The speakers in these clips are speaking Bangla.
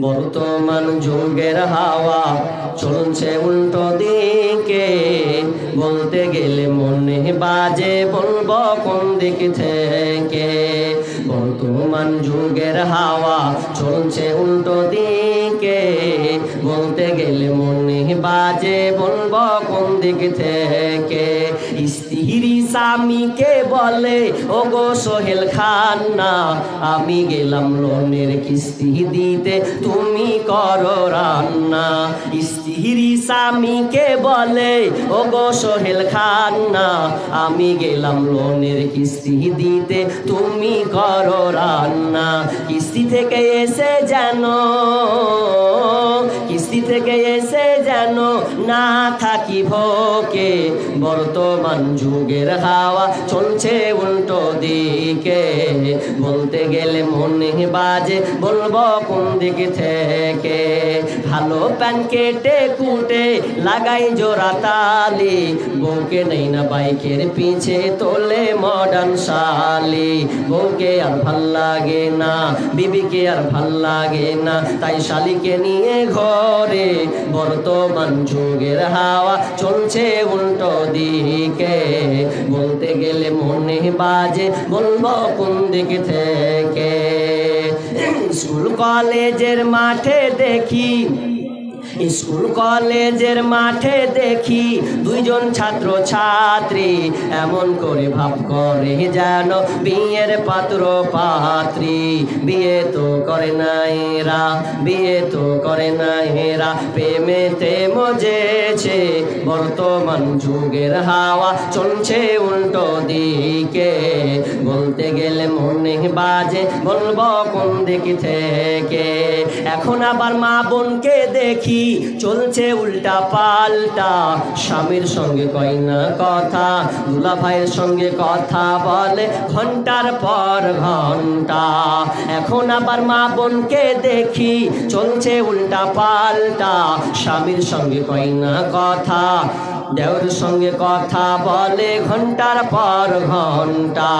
বর্তমান যুগের হাওয়া চলছে উল্টো দিকে, বলতে গেলে মনে বাজে বলবো কোন দিক থেকে। বর্তমান যুগের হাওয়া চলছে উল্টো দিকে, বলতে গেলে মনে বাজে বলবো কোন দিক থেকে। স্ত্রী স্বামীকে বলে ওগো সোহেল খান না, আমি গেলাম লোনের কিস্তি দিতে তুমি করো রান্না। স্ত্রী স্বামীকে বলে ওগো সোহেল খান না, আমি গেলাম লোনের কিস্তি দিতে তুমি করো রান্না। কিস্তি থেকে এসে জানো, কিস্তি থেকে এসে যেন না থাকি ভোকে। বর্তমান যুগের হাওয়া চলছে উল্টো দিকে, বলতে গেলে মনে বাজে বলবো কোন দিক থেকে। ভালো প্যান কেটে কুটে লাগাই জোড়া তালি, বউকে নেই না বাইকের পিছে তোলে মডার্ন শালি। বউকে আর ভাল লাগে না, বিবিকে আর ভাল লাগে না, তাই শালিকে নিয়ে ঘরে। বর্তমান যুগের হাওয়া চলছে উল্টো দিকে, বলতে গেলে মনে বাজে বলবো কোন দিক থেকে। স্কুল কলেজের মাঠে দেখি, স্কুল কলেজের মাঠে দেখি দুইজন ছাত্র ছাত্রী, এমন করে ভাব করে যেন বিয়ের পাত্র পাত্রী। বিয়ে তো করে না এরা, বিয়ে তো করে না এরা, প্রেমেতে মজেছে। বর্তমান যুগের হাওয়া চলছে উল্টো দিকে, বলতে গেলে মনে বাজে বলবো কোন দিক থেকে। এখন আবার মা বোনকে দেখি চলছে উল্টা পাল্টা, স্বামীর সঙ্গে কয় না কথা, দুলা ভাইয়ের সঙ্গে কথা বলে ঘন্টার পর ঘন্টা। এখন আবার মা বোনকে দেখি চলছে উল্টা পাল্টা, স্বামীর সঙ্গে কয় না কথা, দেওর সঙ্গে কথা বলে ঘন্টার পর ঘন্টা।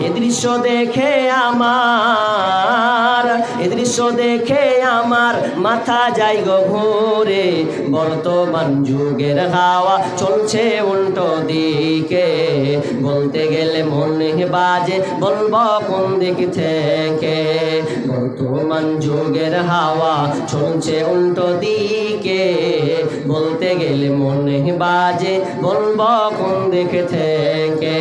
এ দৃশ্য দেখে আমার, এ দৃশ্য দেখে আমার মাথা যায় গো ঘুরে। বর্তমান যুগের হাওয়া চলছে উল্টো দিকে, বলতে গেলে মনে বাজে বলবো কোন দিক থেকে। বর্তমান যুগের হাওয়া চলছে উল্টো দিকে, বলতে গেলে মনে বাজে বলবো কোন দিক থেকে।